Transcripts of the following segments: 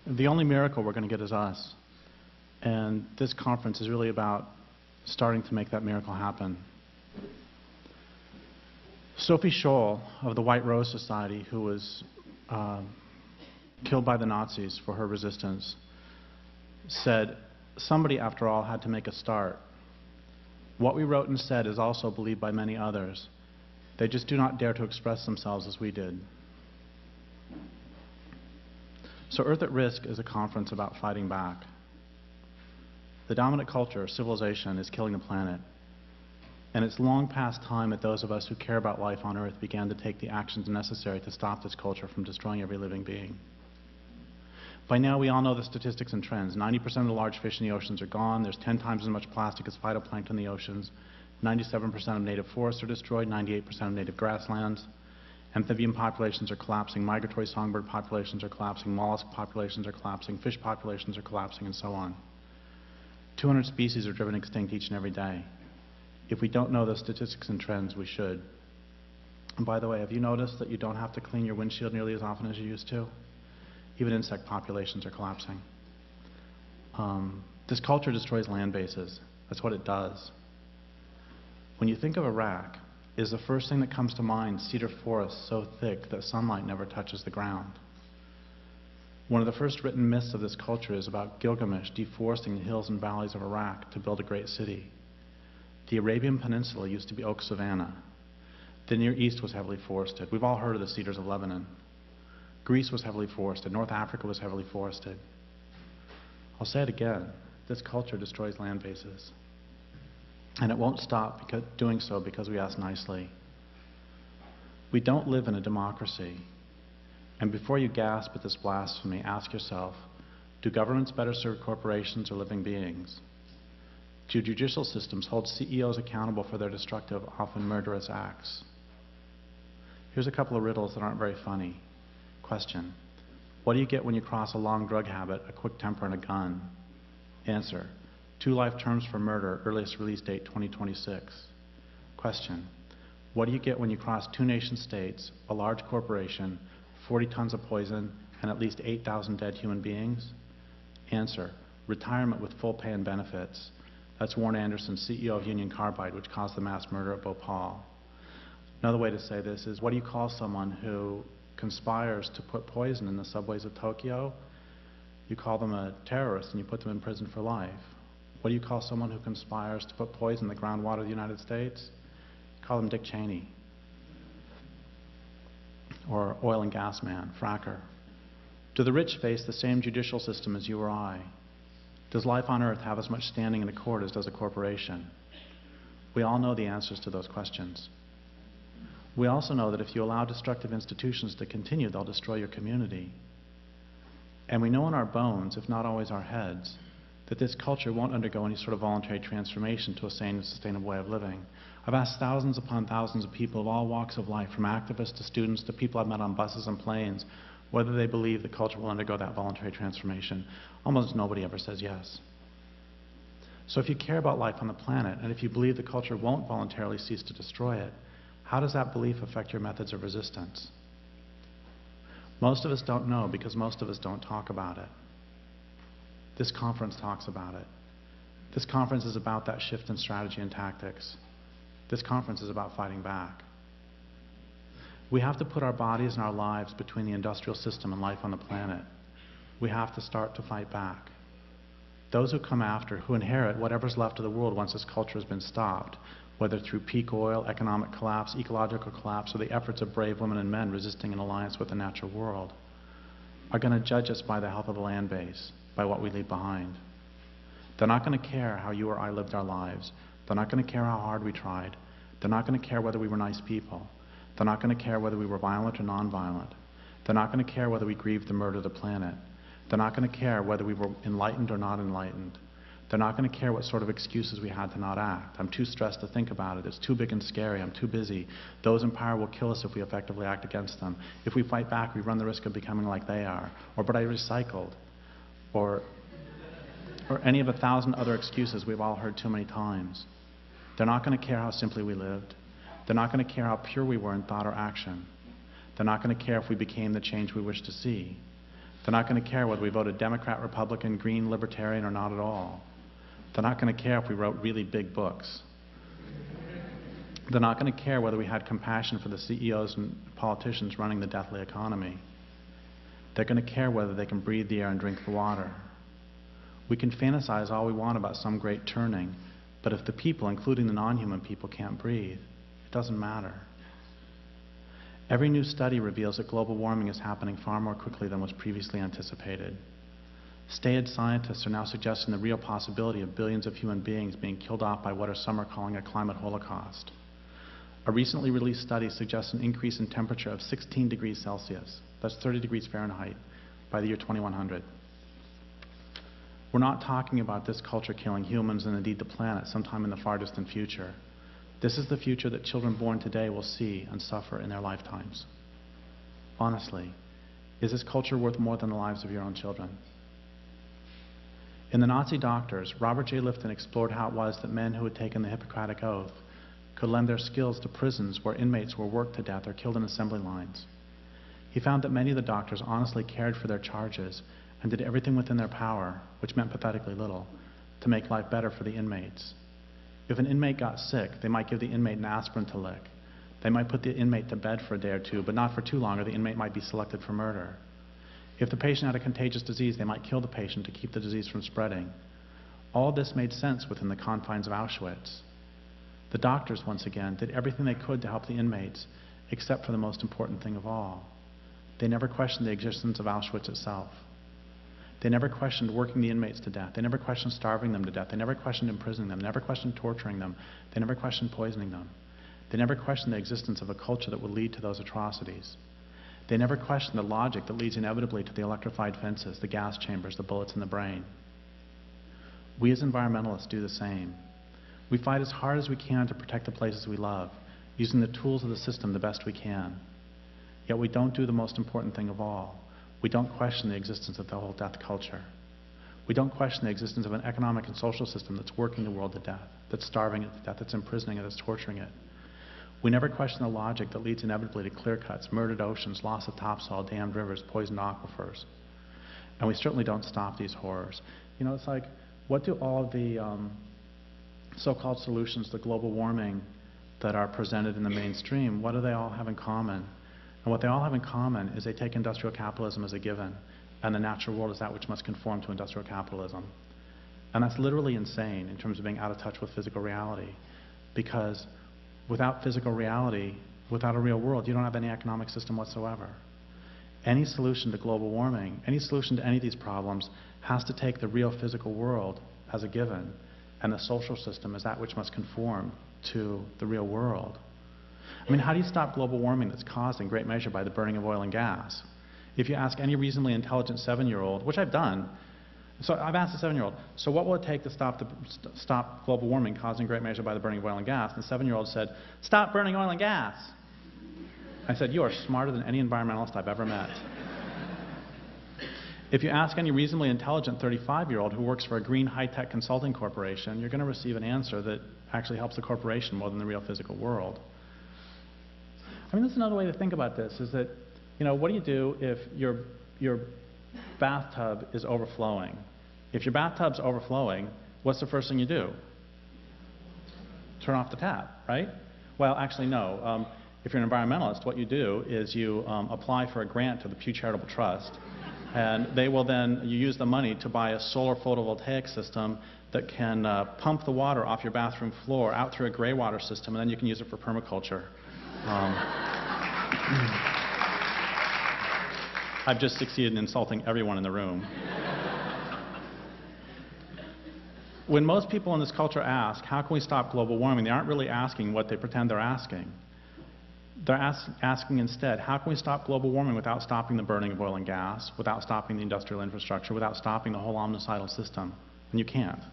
The only miracle we're going to get is us. And this conference is really about starting to make that miracle happen. Sophie Scholl of the White Rose Society, who was killed by the Nazis for her resistance, said, "Somebody, after all, had to make a start. What we wrote and said is also believed by many others. They just do not dare to express themselves as we did." So Earth at Risk is a conference about fighting back. The dominant culture, civilization, is killing the planet. And it's long past time that those of us who care about life on Earth began to take the actions necessary to stop this culture from destroying every living being. By now, we all know the statistics and trends. 90% of the large fish in the oceans are gone. There's 10 times as much plastic as phytoplankton in the oceans. 97% of native forests are destroyed, 98% of native grasslands. Amphibian populations are collapsing, migratory songbird populations are collapsing, mollusk populations are collapsing, fish populations are collapsing, and so on. 200 species are driven extinct each and every day. If we don't know the statistics and trends, we should. And by the way, have you noticed that you don't have to clean your windshield nearly as often as you used to? Even insect populations are collapsing. This culture destroys land bases. That's what it does. When you think of Iraq, is the first thing that comes to mind cedar forests so thick that sunlight never touches the ground? One of the first written myths of this culture is about Gilgamesh deforesting the hills and valleys of Iraq to build a great city. The Arabian Peninsula used to be oak savanna. The Near East was heavily forested. We've all heard of the cedars of Lebanon. Greece was heavily forested. North Africa was heavily forested. I'll say it again. This culture destroys land bases. And it won't stop doing so because we ask nicely. We don't live in a democracy. And before you gasp at this blasphemy, ask yourself, do governments better serve corporations or living beings? Do judicial systems hold CEOs accountable for their destructive, often murderous acts? Here's a couple of riddles that aren't very funny. Question: what do you get when you cross a long drug habit, a quick temper, and a gun? Answer: 2 life terms for murder, earliest release date 2026. Question: what do you get when you cross 2 nation states, a large corporation, 40 tons of poison, and at least 8,000 dead human beings? Answer: retirement with full pay and benefits. That's Warren Anderson, CEO of Union Carbide, which caused the mass murder at Bhopal. Another way to say this is, what do you call someone who conspires to put poison in the subways of Tokyo? You call them a terrorist and you put them in prison for life. What do you call someone who conspires to put poison in the groundwater of the United States? You call them Dick Cheney. Or oil and gas man, fracker. Do the rich face the same judicial system as you or I? Does life on Earth have as much standing in a court as does a corporation? We all know the answers to those questions. We also know that if you allow destructive institutions to continue, they'll destroy your community. And we know in our bones, if not always our heads, that this culture won't undergo any sort of voluntary transformation to a sane and sustainable way of living. I've asked thousands upon thousands of people of all walks of life, from activists to students to people I've met on buses and planes, whether they believe the culture will undergo that voluntary transformation. Almost nobody ever says yes. So if you care about life on the planet, and if you believe the culture won't voluntarily cease to destroy it, how does that belief affect your methods of resistance? Most of us don't know because most of us don't talk about it. This conference talks about it. This conference is about that shift in strategy and tactics. This conference is about fighting back. We have to put our bodies and our lives between the industrial system and life on the planet. We have to start to fight back. Those who come after, who inherit whatever's left of the world once this culture has been stopped, whether through peak oil, economic collapse, ecological collapse, or the efforts of brave women and men resisting an alliance with the natural world, are going to judge us by the health of the land base, by what we leave behind. They're not going to care how you or I lived our lives. They're not going to care how hard we tried. They're not going to care whether we were nice people. They're not going to care whether we were violent or nonviolent. They're not going to care whether we grieved the murder of the planet. They're not going to care whether we were enlightened or not enlightened. They're not going to care what sort of excuses we had to not act. I'm too stressed to think about it. It's too big and scary. I'm too busy. Those in power will kill us if we effectively act against them. If we fight back, we run the risk of becoming like they are. Or, but I recycled. Or any of 1,000 other excuses we've all heard too many times. They're not going to care how simply we lived. They're not going to care how pure we were in thought or action. They're not going to care if we became the change we wish to see. They're not going to care whether we voted Democrat, Republican, Green, Libertarian, or not at all. They're not going to care if we wrote really big books. They're not going to care whether we had compassion for the CEOs and politicians running the deathly economy. They're going to care whether they can breathe the air and drink the water. We can fantasize all we want about some great turning, but if the people, including the non-human people, can't breathe, it doesn't matter. Every new study reveals that global warming is happening far more quickly than was previously anticipated. Staid scientists are now suggesting the real possibility of billions of human beings being killed off by what some are calling a climate holocaust. A recently released study suggests an increase in temperature of 16 degrees Celsius, that's 30 degrees Fahrenheit, by the year 2100. We're not talking about this culture killing humans and indeed the planet sometime in the far distant future. This is the future that children born today will see and suffer in their lifetimes. Honestly, is this culture worth more than the lives of your own children? In The Nazi Doctors, Robert J. Lifton explored how it was that men who had taken the Hippocratic Oath could lend their skills to prisons where inmates were worked to death or killed in assembly lines. He found that many of the doctors honestly cared for their charges and did everything within their power, which meant pathetically little, to make life better for the inmates. If an inmate got sick, they might give the inmate an aspirin to lick. They might put the inmate to bed for a day or two, but not for too long, or the inmate might be selected for murder. If the patient had a contagious disease, they might kill the patient to keep the disease from spreading. All this made sense within the confines of Auschwitz. The doctors, once again, did everything they could to help the inmates, except for the most important thing of all. They never questioned the existence of Auschwitz itself. They never questioned working the inmates to death. They never questioned starving them to death. They never questioned imprisoning them. They never questioned torturing them. They never questioned poisoning them. They never questioned the existence of a culture that would lead to those atrocities. They never questioned the logic that leads inevitably to the electrified fences, the gas chambers, the bullets in the brain. We as environmentalists do the same. We fight as hard as we can to protect the places we love, using the tools of the system the best we can. Yet we don't do the most important thing of all. We don't question the existence of the whole death culture. We don't question the existence of an economic and social system that's working the world to death, that's starving it to death, that's imprisoning it, that's torturing it. We never question the logic that leads inevitably to clear cuts, murdered oceans, loss of topsoil, dammed rivers, poisoned aquifers. And we certainly don't stop these horrors. You know, it's like, what do all of the so-called solutions to global warming that are presented in the mainstream, what do they all have in common? And what they all have in common is they take industrial capitalism as a given, and the natural world is that which must conform to industrial capitalism. And that's literally insane in terms of being out of touch with physical reality, because without physical reality, without a real world, you don't have any economic system whatsoever. Any solution to global warming, any solution to any of these problems has to take the real physical world as a given, and the social system is that which must conform to the real world. I mean, how do you stop global warming that's caused in great measure by the burning of oil and gas? If you ask any reasonably intelligent 7-year-old, which I've done, so I've asked a 7-year-old, so what will it take to stop global warming caused in great measure by the burning of oil and gas? And the 7-year-old said, stop burning oil and gas. I said, you are smarter than any environmentalist I've ever met. If you ask any reasonably intelligent 35-year-old who works for a green high-tech consulting corporation, you're going to receive an answer that actually helps the corporation more than the real physical world. I mean, that's another way to think about this, is that, you know, what do you do if your bathtub is overflowing? If your bathtub's overflowing, what's the first thing you do? Turn off the tap, right? Well, actually, no. If you're an environmentalist, what you do is you apply for a grant to the Pew Charitable Trust, and they will then, you use the money to buy a solar photovoltaic system that can pump the water off your bathroom floor out through a gray water system, and then you can use it for permaculture. I've just succeeded in insulting everyone in the room. When most people in this culture ask, how can we stop global warming, they aren't really asking what they pretend they're asking. They're asking instead, how can we stop global warming without stopping the burning of oil and gas, without stopping the industrial infrastructure, without stopping the whole omnicidal system? And you can't.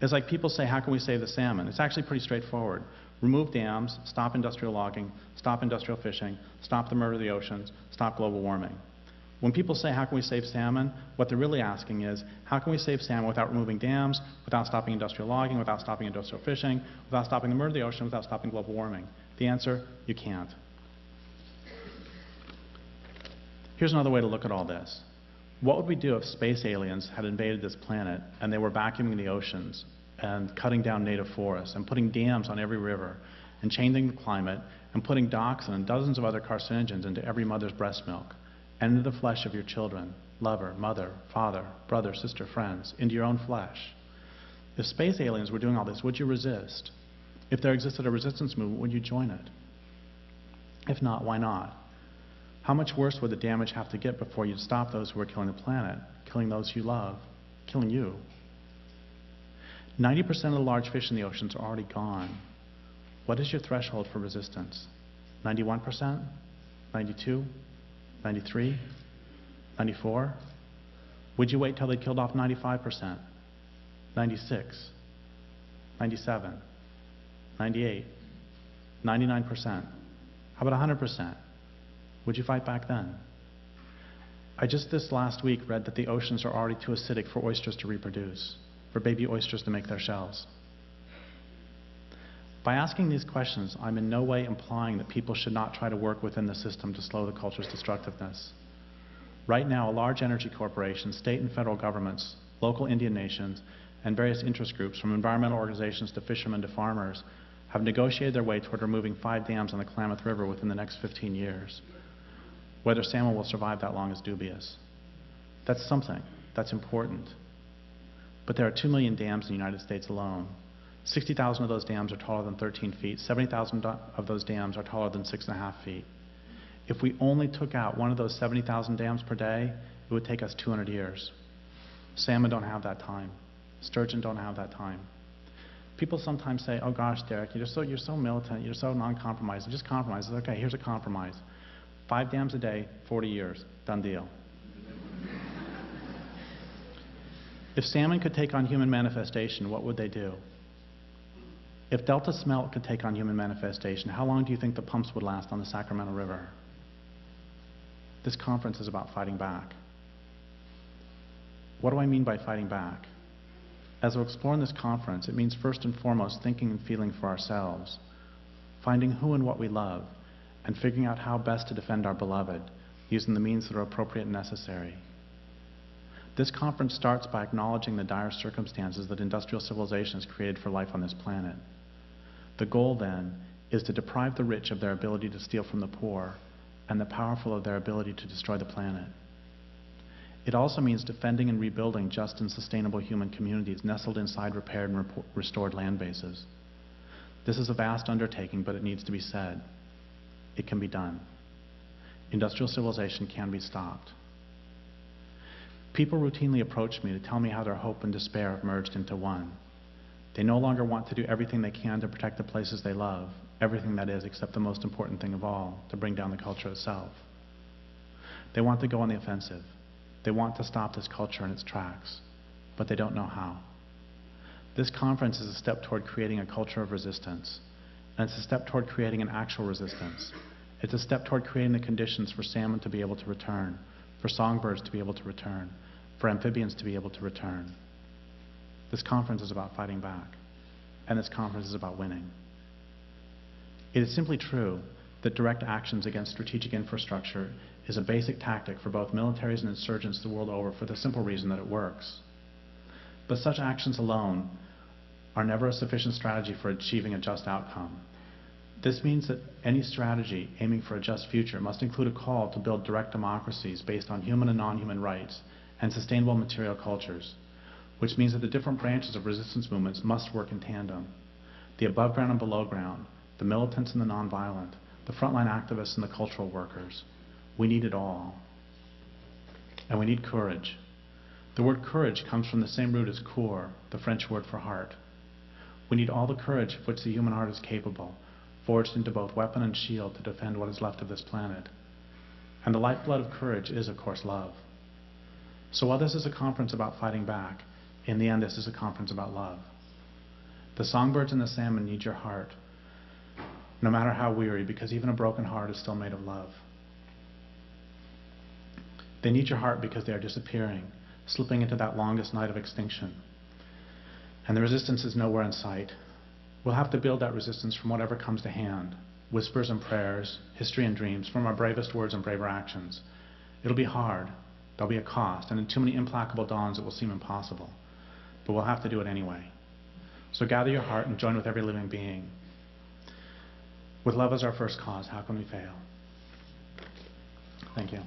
It's like people say, how can we save the salmon? It's actually pretty straightforward. Remove dams, stop industrial logging, stop industrial fishing, stop the murder of the oceans, stop global warming. When people say, how can we save salmon, what they're really asking is, how can we save salmon without removing dams, without stopping industrial logging, without stopping industrial fishing, without stopping the murder of the ocean, without stopping global warming? The answer, you can't. Here's another way to look at all this. What would we do if space aliens had invaded this planet and they were vacuuming the oceans and cutting down native forests and putting dams on every river and changing the climate and putting dioxin and dozens of other carcinogens into every mother's breast milk and into the flesh of your children, lover, mother, father, brother, sister, friends, into your own flesh? If space aliens were doing all this, would you resist? If there existed a resistance movement, would you join it? If not, why not? How much worse would the damage have to get before you'd stop those who are killing the planet, killing those you love, killing you? 90% of the large fish in the oceans are already gone. What is your threshold for resistance? 91%? 92? 93? 94? Would you wait till they killed off 95%? 96? 97? 98? 99%? How about 100%? Would you fight back then? I just this last week read that the oceans are already too acidic for oysters to reproduce, for baby oysters to make their shells. By asking these questions, I'm in no way implying that people should not try to work within the system to slow the culture's destructiveness. Right now, large energy corporations, state and federal governments, local Indian nations, and various interest groups, from environmental organizations to fishermen to farmers, have negotiated their way toward removing 5 dams on the Klamath River within the next 15 years. Whether salmon will survive that long is dubious. That's something. That's important. But there are 2 million dams in the United States alone. 60,000 of those dams are taller than 13 feet. 70,000 of those dams are taller than 6.5 feet. If we only took out one of those 70,000 dams per day, it would take us 200 years. Salmon don't have that time. Sturgeon don't have that time. People sometimes say, oh gosh, Derrick, you're so militant, you're so non-compromising. Just compromise. Okay, here's a compromise. 5 dams a day, 40 years. Done deal. If salmon could take on human manifestation, what would they do? If Delta smelt could take on human manifestation, how long do you think the pumps would last on the Sacramento River? This conference is about fighting back. What do I mean by fighting back? As we'll explore in this conference, it means first and foremost thinking and feeling for ourselves, finding who and what we love, and figuring out how best to defend our beloved, using the means that are appropriate and necessary. This conference starts by acknowledging the dire circumstances that industrial civilization has created for life on this planet. The goal, then, is to deprive the rich of their ability to steal from the poor, and the powerful of their ability to destroy the planet. It also means defending and rebuilding just and sustainable human communities nestled inside repaired and restored land bases. This is a vast undertaking, but it needs to be said. It can be done. Industrial civilization can be stopped. People routinely approach me to tell me how their hope and despair have merged into one. They no longer want to do everything they can to protect the places they love, everything that is except the most important thing of all, to bring down the culture itself. They want to go on the offensive. They want to stop this culture in its tracks, but they don't know how. This conference is a step toward creating a culture of resistance, and it's a step toward creating an actual resistance. It's a step toward creating the conditions for salmon to be able to return, for songbirds to be able to return, for amphibians to be able to return. This conference is about fighting back, and this conference is about winning. It is simply true that direct actions against strategic infrastructure is a basic tactic for both militaries and insurgents the world over for the simple reason that it works. But such actions alone are never a sufficient strategy for achieving a just outcome. This means that any strategy aiming for a just future must include a call to build direct democracies based on human and non-human rights and sustainable material cultures, which means that the different branches of resistance movements must work in tandem. The above ground and below ground, the militants and the nonviolent, the frontline activists and the cultural workers. We need it all. And we need courage. The word courage comes from the same root as coeur, the French word for heart. We need all the courage of which the human heart is capable, forged into both weapon and shield to defend what is left of this planet. And the lifeblood of courage is, of course, love. So while this is a conference about fighting back, in the end this is a conference about love. The songbirds and the salmon need your heart, no matter how weary, because even a broken heart is still made of love. They need your heart because they are disappearing, slipping into that longest night of extinction. And the resistance is nowhere in sight. We'll have to build that resistance from whatever comes to hand, whispers and prayers, history and dreams, from our bravest words and braver actions. It'll be hard, There'll be a cost, and in too many implacable dawns it will seem impossible. But we'll have to do it anyway. So gather your heart and join with every living being. With love as our first cause, how can we fail? Thank you.